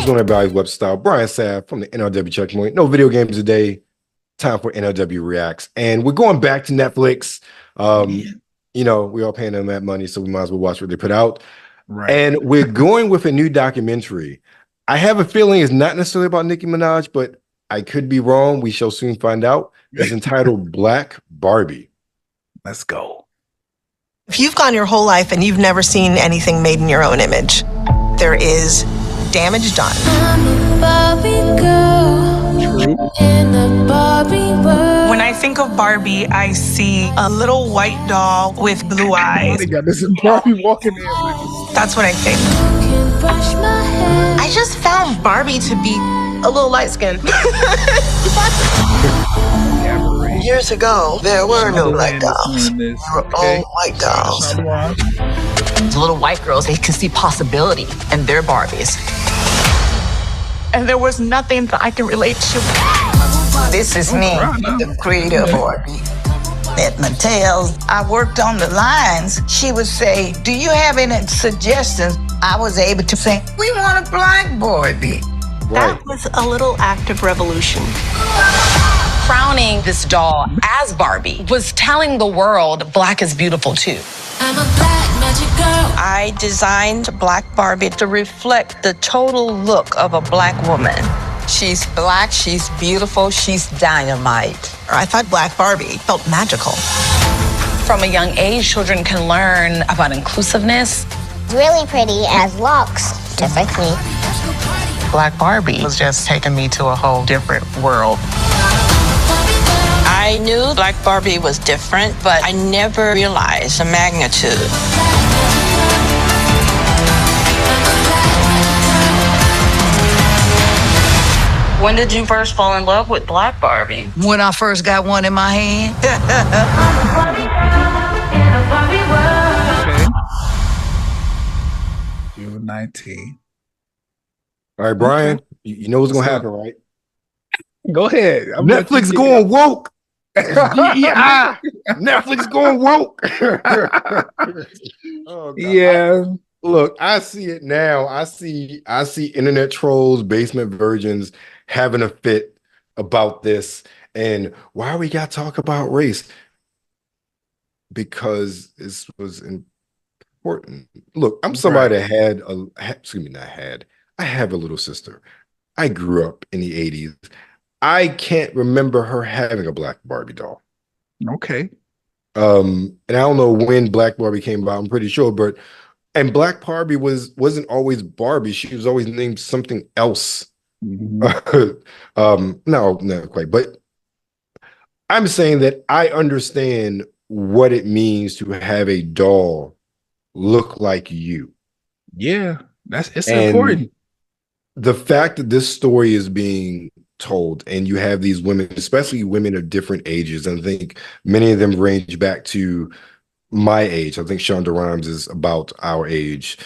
What's going on, everybody? Web Style. Brian Sapp from the NRW Checkpoint. No video games today. Time for NRW Reacts. And we're going back to Netflix. You know, we all paying them that money, so we might as well watch what they put out. Right. And we're going with a new documentary. I have a feeling it's not necessarily about Nicki Minaj, but I could be wrong. We shall soon find out. It's entitled Black Barbie. Let's go. If you've gone your whole life and you've never seen anything made in your own image, there is damage done. I'm a Barbie girl in a Barbie world. When I think of Barbie, I see a little white doll with blue eyes. They got this Barbie walking in. That's what I think. I just found Barbie to be a little light-skinned. Years ago, there were no black dolls. They were all white dolls. The little white girls, they could see possibility in their Barbies. And there was nothing that I can relate to. This is me, the creator of Barbie. At Mattel, I worked on the lines. She would say, do you have any suggestions? I was able to say, we want a black Barbie. That was a little act of revolution. Crowning this doll as Barbie was telling the world black is beautiful too. I'm a black magic girl. I designed Black Barbie to reflect the total look of a black woman. She's black, she's beautiful, she's dynamite. I thought Black Barbie felt magical. From a young age, children can learn about inclusiveness. Really pretty as looks, typically. Black Barbie was just taking me to a whole different world. I knew Black Barbie was different, but I never realized the magnitude. When did you first fall in love with Black Barbie? When I first got one in my hand. June 19. All right, Brian, you know what's going to happen, right? Go ahead. Netflix going woke. Yeah. Netflix going woke. Oh, yeah. Look, I see it now. I see internet trolls, basement virgins having a fit about this. And why we got to talk about race? Because this was important. Look, I'm somebody that I have a little sister. I grew up in the 80s. I can't remember her having a Black Barbie doll. Okay. And I don't know when Black Barbie came about. I'm pretty sure, and Black Barbie wasn't always Barbie. She was always named something else. No, not quite. But I'm saying that I understand what it means to have a doll look like you. Yeah, it's important. The fact that this story is being told and you have these women, especially women of different ages, and I think many of them range back to my age. I think Shonda Rhimes is about our age.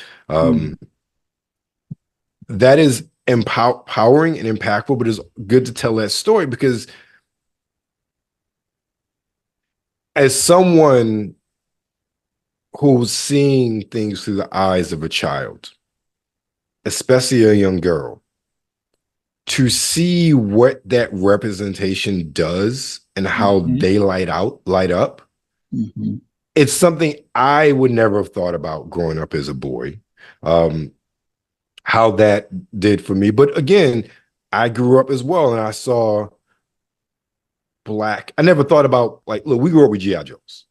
That is empowering and impactful, but it's good to tell that story because as someone who's seeing things through the eyes of a child, especially a young girl, to see what that representation does and how they light up, it's something I would never have thought about growing up as a boy, how that did for me. But again, I grew up as well and I saw black. I never thought about, like, look, we grew up with G.I. Joes.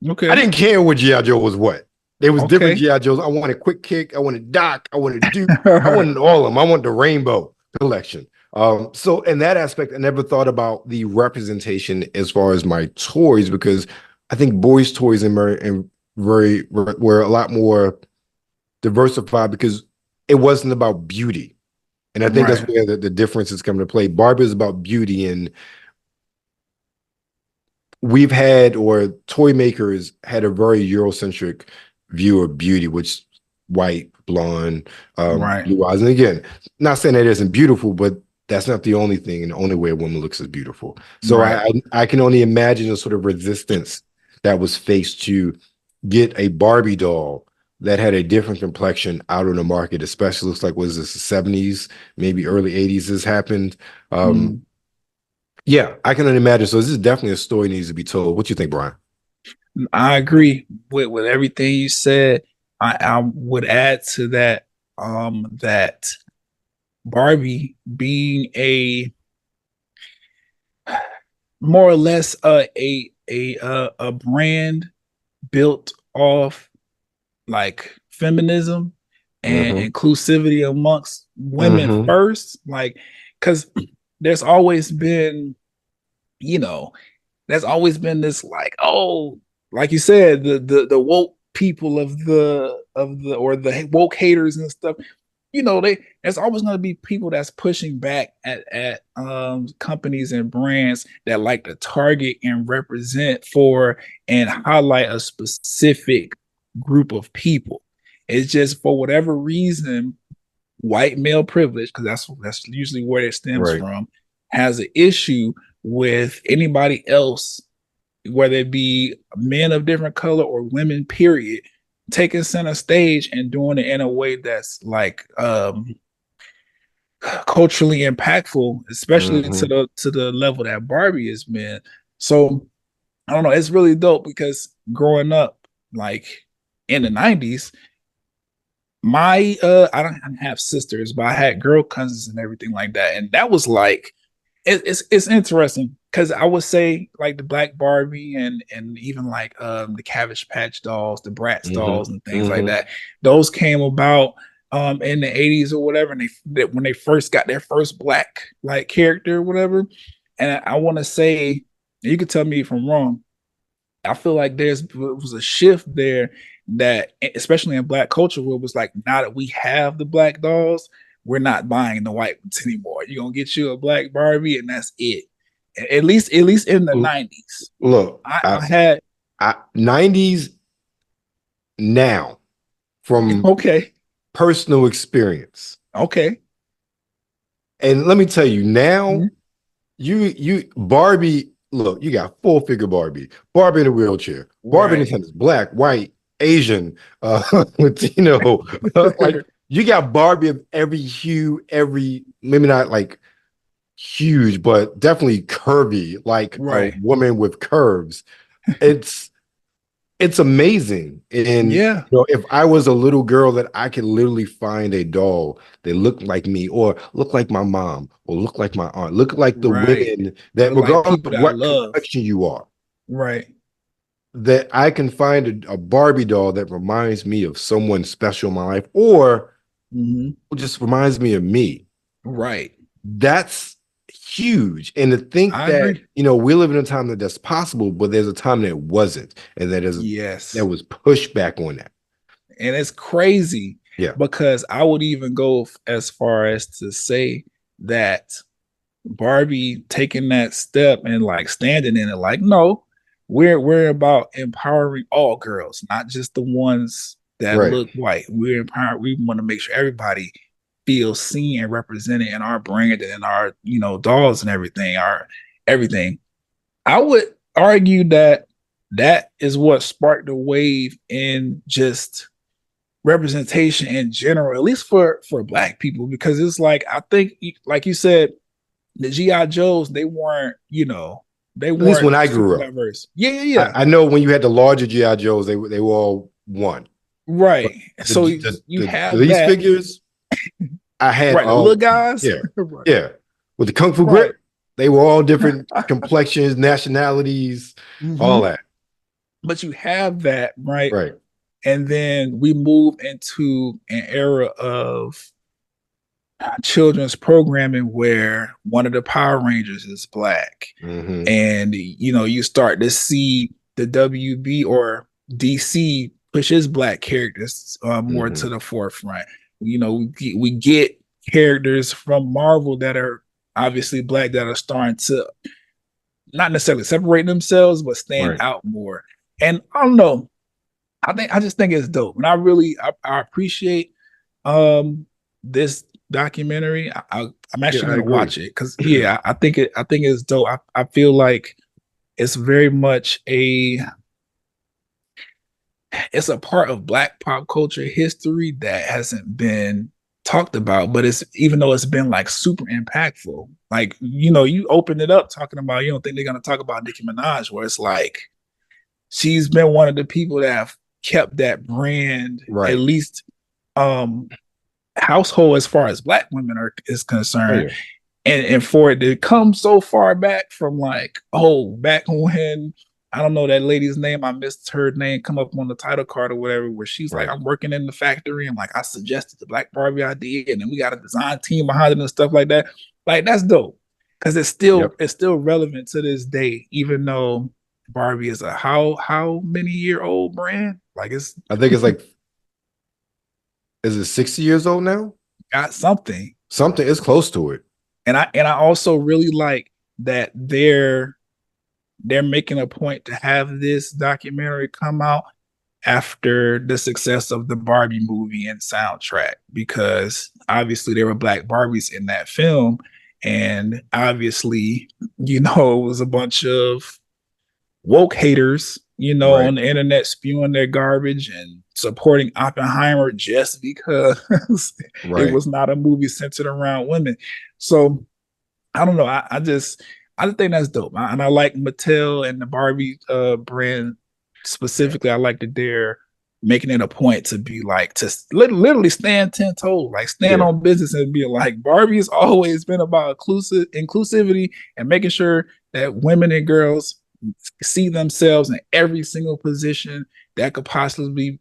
Okay. I didn't care what G.I. Joe was what. There was different G.I. Joes. I wanted Quick Kick. I wanted Doc. I wanted Duke. I wanted all of them. I wanted the Rainbow collection. So in that aspect, I never thought about the representation as far as my toys, because I think boys' toys were a lot more diversified because it wasn't about beauty. And I think that's where the differences come to play. Barbie is about beauty, and we've had, or toy makers had a very Eurocentric view of beauty, which white, blonde, blue eyes. And again, not saying that it isn't beautiful, but that's not the only thing and the only way a woman looks is beautiful. So I can only imagine the sort of resistance that was faced to get a Barbie doll that had a different complexion out on the market, especially looks like, was this the 70s, maybe early 80s this happened. Yeah, I can imagine. So this is definitely a story that needs to be told. What you think, Brian? I agree with everything you said. I would add to that that Barbie being a more or less a brand built off like feminism and inclusivity amongst women first, like, because there's always been, there's always been this like, oh, like you said, the woke people of the or the woke haters and stuff, there's always going to be people that's pushing back at companies and brands that like to target and represent for and highlight a specific group of people. It's just, for whatever reason, white male privilege, because that's usually where it stems from, has an issue with anybody else, whether it be men of different color or women, period, taking center stage and doing it in a way that's like culturally impactful, especially to the level that Barbie has been. So I don't know, it's really dope, because growing up like in the 90s, my I don't have sisters, but I had girl cousins and everything like that, and that was like, it's interesting, because I would say like the Black Barbie and even like the Cabbage Patch dolls, the Bratz dolls and things like that, those came about in the 80s or whatever, and when they first got their first Black like character or whatever. And I want to say, you could tell me if I'm wrong, I feel like there was a shift there, that especially in Black culture, where it was like, now that we have the Black dolls, we're not buying the white ones anymore. You're gonna get you a Black Barbie and that's it. At least in the 90s. Look, I had 90s now, from personal experience. Okay. And let me tell you now, you Barbie, look, you got full-figure Barbie in a wheelchair, Barbie in tennis, Black, white, Asian, Latino, like, you got Barbie of every hue, maybe not like huge, but definitely curvy, like a woman with curves. It's amazing. And if I was a little girl, that I could literally find a doll that looked like me, or look like my mom, or look like my aunt, look like the women that, regardless of what complexion you are, that I can find a Barbie doll that reminds me of someone special in my life, or just reminds me of me. That's huge. And to think that we live in a time that's possible, but there's a time that it wasn't, and that there was pushback on that. And it's crazy, because I would even go as far as to say that Barbie taking that step and like standing in it, like, no, we're about empowering all girls, not just the ones that look white. We're empowering. We want to make sure everybody feels seen and represented in our brand and our, dolls and everything, everything. I would argue that is what sparked the wave in just representation in general, at least for Black people, because it's like, I think, like you said, the G.I. Joes, they weren't, they weren't. At least when I grew up. Diverse. Yeah. I know when you had the larger G.I. Joes, they were all one. Right. So you have these figures. I had the little guys. Yeah. With the Kung Fu grip, they were all different complexions, nationalities, all that. But you have that, right? Right. And then we move into an era of children's programming where one of the Power Rangers is Black. And you start to see the WB or DC pushes Black characters more to the forefront. We get characters from Marvel that are obviously Black, that are starting to not necessarily separate themselves, but stand out more. And I don't know, I just think it's dope, and I appreciate this documentary. I'm actually gonna watch it, because I think it's dope. I feel like it's very much it's a part of Black pop culture history that hasn't been talked about, but it's, even though it's been like super impactful, like, you know, you open it up talking about, you don't think they're going to talk about Nicki Minaj, where it's like, she's been one of the people that have kept that brand, at least household as far as Black women is concerned. And for it to come so far back from like, back when, I don't know that lady's name, I missed her name, come up on the title card or whatever, where she's like, I'm working in the factory, and like, I suggested the Black Barbie idea, and then we got a design team behind it and stuff like that. Like, that's dope, because it's still relevant to this day, even though Barbie is a how many year old brand? Like, I think it's like, is it 60 years old now? Got something is close to it. And I also really like that they're making a point to have this documentary come out after the success of the Barbie movie and soundtrack, because obviously there were Black Barbies in that film, and obviously, you know, it was a bunch of woke haters, you know, on the internet spewing their garbage and supporting Oppenheimer just because it was not a movie centered around women. So I don't know. I just think that's dope. And I like Mattel and the Barbie brand specifically. I like that they're making it a point to be like, to literally stand 10 toes, like stand on business and be like, Barbie has always been about inclusivity and making sure that women and girls see themselves in every single position that could possibly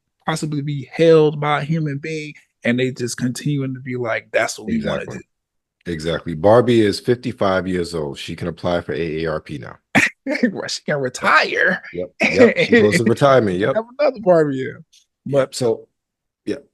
be held by a human being, and they just continuing to be like, that's what we want to do. Exactly. Barbie is 55 years old. She can apply for AARP now. She can retire. Yep. She goes to retirement. Yep. Have another Barbie. But so,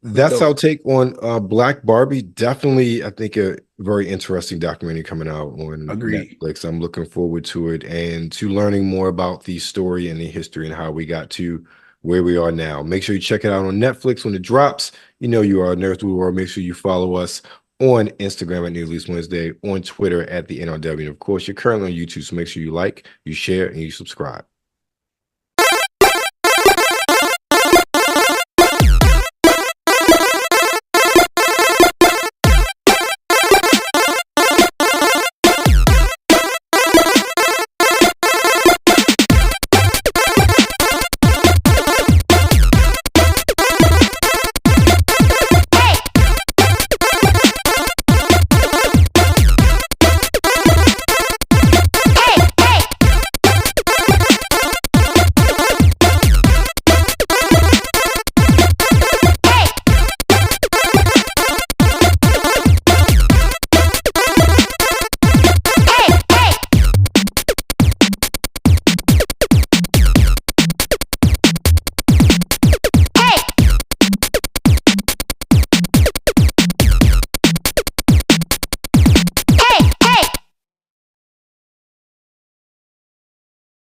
that's our take on Black Barbie. Definitely, I think a very interesting documentary coming out on Netflix. I'm looking forward to it and to learning more about the story and the history and how we got to where we are now. Make sure you check it out on Netflix when it drops. You know you are Nerds Through the World. Make sure you follow us on Instagram at News Release Wednesday, on Twitter at the NRW. And of course, you're currently on YouTube, so make sure you like, you share, and you subscribe.